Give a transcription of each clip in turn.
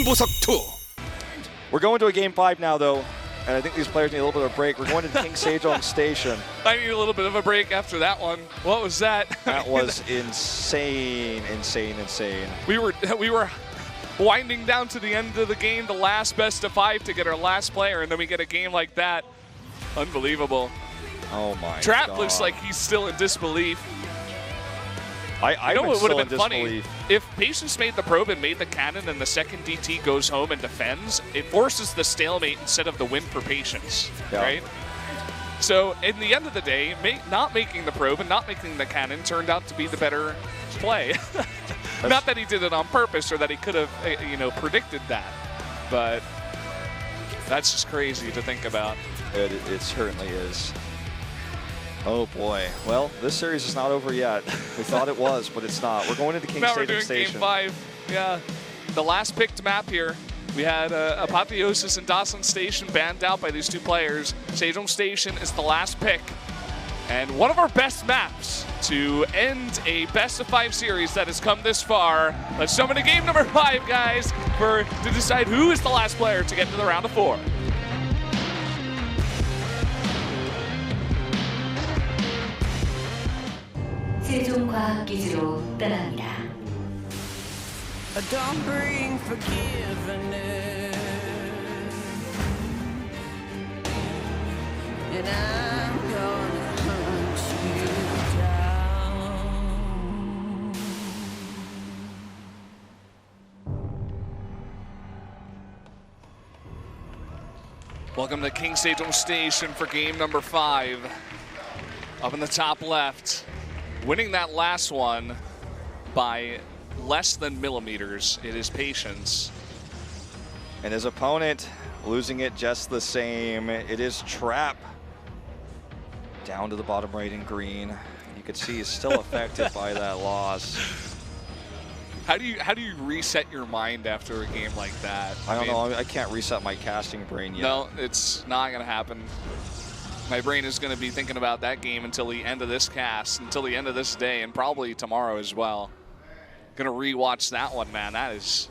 승부석 2. We're going to a game 5 now, though, and I think these players need a little bit of a break. We're going to King Sejong Station. I need a little bit of a break after that one. What was that? That was insane. We were winding down to the end of the game, the last best of 5 to get our last player, and then we get a game like that. Unbelievable. Oh my Trap God. looks like he's still in disbelief. I know what would have been disbelief. funny? If Patience made the probe and made the cannon and the second DT goes home and defends, it forces the stalemate instead of the win for Patience, right? So in the end of the day, not making the probe and not making the cannon turned out to be the better play. Not that he did it on purpose or that he could have, predicted that, but that's just crazy to think about. It certainly is. Oh boy. Well, this series is not over yet. We thought it was, but it's not. We're going into King Now we're Sejong doing Station. game 5. Yeah. The last picked map here. We had Apotheosis and Dawson Station banned out by these two players. Sejong Station is the last pick. And one of our best maps to end a best of 5 series that has come this far. Let's jump into game number 5, guys, to decide who is the last player to get to the round of 4. 세종과학기지로 떠납니다. Don't bring forgiveness, and I'm gonna hunt you down. Welcome to King Sejong Station for game number 5. Up in the top left, winning that last one by less than millimeters, it is Patience. And his opponent losing it just the same. It is Trap. Down to the bottom right in green. You can see he's still affected by that loss. How do you reset your mind after a game like that? I don't know. I can't reset my casting brain yet. No, it's not going to happen. My brain is going to be thinking about that game until the end of this cast, until the end of this day, and probably tomorrow as well. Going to rewatch that one, man. That's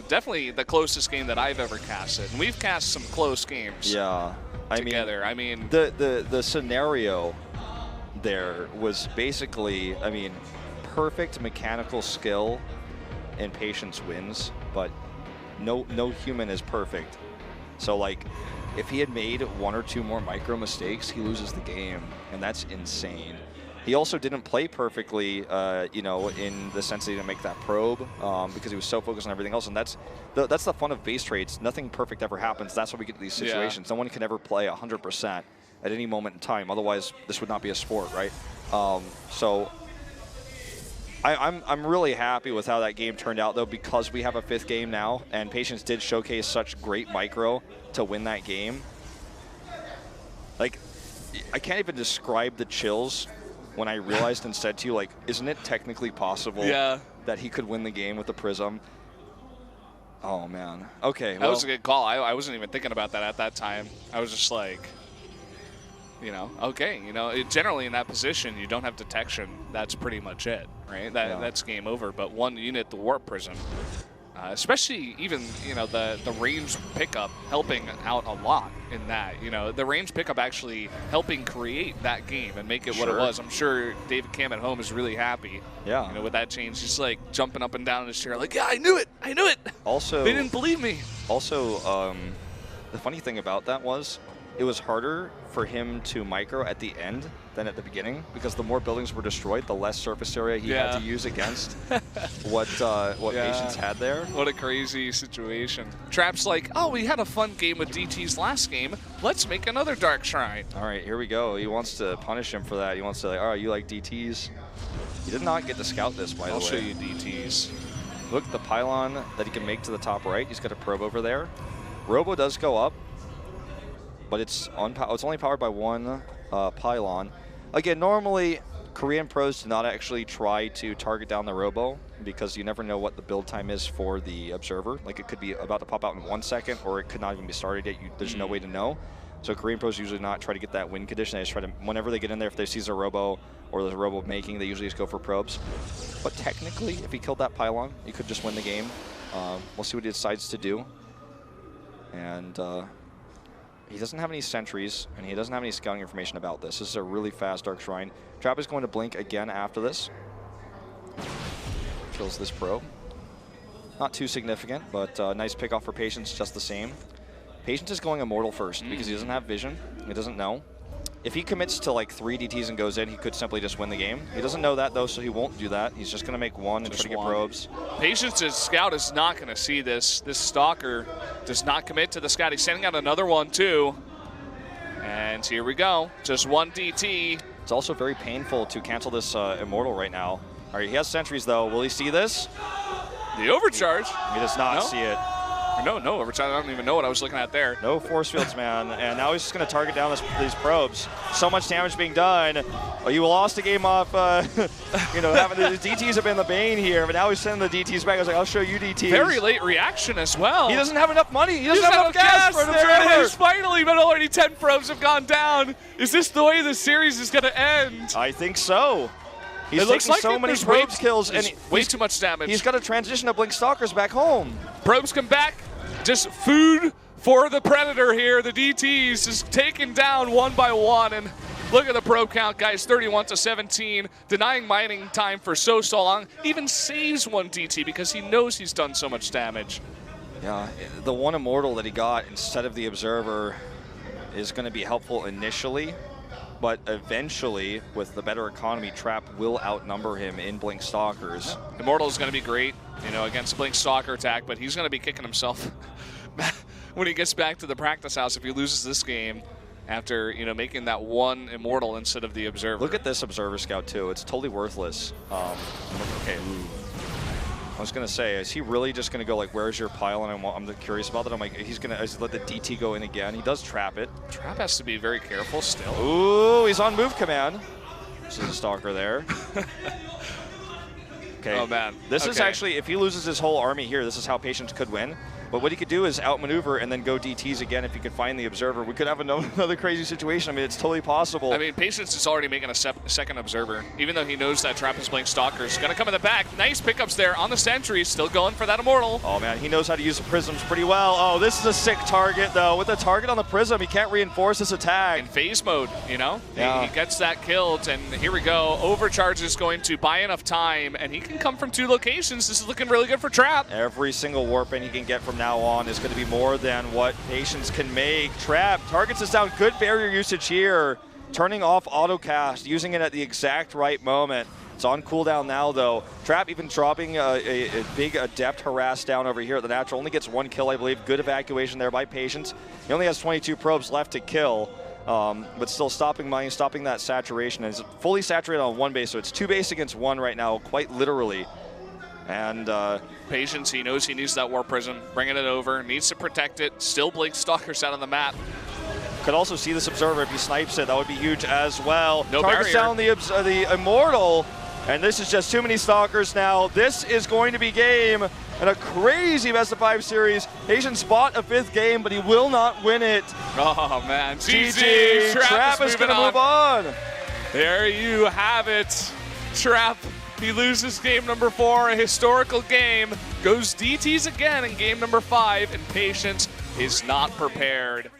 definitely the closest game that I've ever casted. And we've cast some close games. Yeah. Together. The scenario there was basically, perfect mechanical skill and Patience wins, but no human is perfect. So like, if he had made 1 or 2 more micro mistakes, he loses the game, and that's insane. He also didn't play perfectly, in the sense that he didn't make that probe because he was so focused on everything else. And that's the fun of base trades. Nothing perfect ever happens. That's why we get to these situations. No one can ever play 100% at any moment in time. Otherwise, this would not be a sport, right? So I'm really happy with how that game turned out, though, because we have a 5th game now, and Patience did showcase such great micro to win that game. Like, I can't even describe the chills when I realized and said to you, like, isn't it technically possible that he could win the game with the Prism? Oh, man. Okay, that was a good call. I wasn't even thinking about that at that time. I was just like, okay, generally in that position, you don't have detection. That's pretty much it, right? That's game over. But one unit, the Warp Prism, especially even, the range pickup helping out a lot in that. The range pickup actually helping create that game and make it what it was. I'm sure David Cam at home is really happy. Yeah. With that change, just like jumping up and down in his chair, like, yeah, I knew it. Also, they didn't believe me. Also, the funny thing about that was, it was harder for him to micro at the end than at the beginning, because the more buildings were destroyed, the less surface area he had to use against what Patience had there. What a crazy situation. Trap's like, oh, we had a fun game with DTs last game. Let's make another Dark Shrine. All right, here we go. He wants to punish him for that. He wants to, all right, you like DTs? He did not get to scout this, by the way. I'll show you DTs. Look, the pylon that he can make to the top right. He's got a probe over there. Robo does go up, but it's only powered by 1 pylon. Again, normally Korean pros do not actually try to target down the Robo because you never know what the build time is for the observer. Like, it could be about to pop out in 1 second, or it could not even be started yet. There's no way to know. So Korean pros usually not try to get that win condition. They just try to, whenever they get in there, if they see a Robo or there's a Robo making, they usually just go for probes. But technically, if he killed that pylon, he could just win the game. We'll see what he decides to do. And he doesn't have any sentries, and he doesn't have any scouting information about this. This is a really fast Dark Shrine. Trap is going to blink again after this. Kills this probe. Not too significant, but nice pick off for Patience just the same. Patience is going Immortal first because he doesn't have vision. He doesn't know. If he commits to like 3 DTs and goes in, he could simply just win the game. He doesn't know that though, so he won't do that. He's just going to make one and try to get probes. Patience's scout is not going to see this. This Stalker does not commit to the scout. He's sending out another one too. And here we go. Just 1 DT. It's also very painful to cancel this Immortal right now. All right, he has sentries though. Will he see this? The overcharge. He does not see it. No overcharge. I don't even know what I was looking at there. No force fields, man. And now he's just going to target down these probes. So much damage being done. Oh, you lost the game off, you know, having the DTs have been the bane here, but now he's sending the DTs back. I was like, I'll show you DTs. Very late reaction as well. He doesn't have enough money. He doesn't have enough gas for an There observer. it is, finally, but already 10 probes have gone down. Is this the way the series is going to end? I think so. He's It looks taking like so many there's probes kills, and way too much damage. he's got to transition to Blink Stalkers back home. Probes come back. Just food for the Predator here. The DTs is taken down one by one. And look at the probe count, guys. 31 to 17. Denying mining time for so long. Even saves 1 DT because he knows he's done so much damage. Yeah, the 1 Immortal that he got instead of the Observer is going to be helpful initially. But eventually, with the better economy, Trap will outnumber him in Blink Stalkers. Immortal is going to be great, you know, against Blink Stalker attack, but he's going to be kicking himself when he gets back to the practice house if he loses this game after, you know, making that 1 Immortal instead of the Observer. Look at this Observer Scout, too. It's totally worthless. Okay. I was going to say, is he really just going to go, like, where's your pile? And I'm curious about that. I'm like, he's going to let the DT go in again. He does trap it. Trap has to be very careful still. Ooh, he's on move command. This is a Stalker there. Okay. Oh, man. This is actually, if he loses his whole army here, this is how Patience could win. But what he could do is outmaneuver and then go DTs again if he could find the Observer. We could have another crazy situation. I mean, it's totally possible. I mean, Patience is already making a second Observer, even though he knows that Trap is Blink Stalkers. Gonna come in the back. Nice pickups there on the sentries. Still going for that Immortal. Oh, man, he knows how to use the Prisms pretty well. Oh, this is a sick target, though. With the target on the Prism, he can't reinforce this attack. In phase mode, you know? Yeah. He gets that killed, and here we go. Overcharge is going to buy enough time, and he can come from 2 locations. This is looking really good for Trap. Every single warp in he can get from now on is going to be more than what Patience can make. Trap targets us down. Good barrier usage here. Turning off autocast, using it at the exact right moment. It's on cooldown now, though. Trap even dropping a big Adept harass down over here at the natural. Only gets 1 kill, I believe. Good evacuation there by Patience. He only has 22 probes left to kill, but still stopping mining, stopping that saturation. And it's fully saturated on 1 base, so it's 2 base against 1 right now, quite literally. And Patience, he knows he needs that War Prism, bringing it over, needs to protect it. Still Blink Stalkers out on the map. could also see this Observer if he snipes it. That would be huge as well. No Targets down the Immortal, and this is just too many Stalkers now. This is going to be game and a crazy best-of-5 series. Patience bought a 5th game, but he will not win it. Oh, man. GG. Trap is going to move on. There you have it. Trap, he loses game number 4, a historical game. Goes DTs again in game number 5, and Patience is not prepared.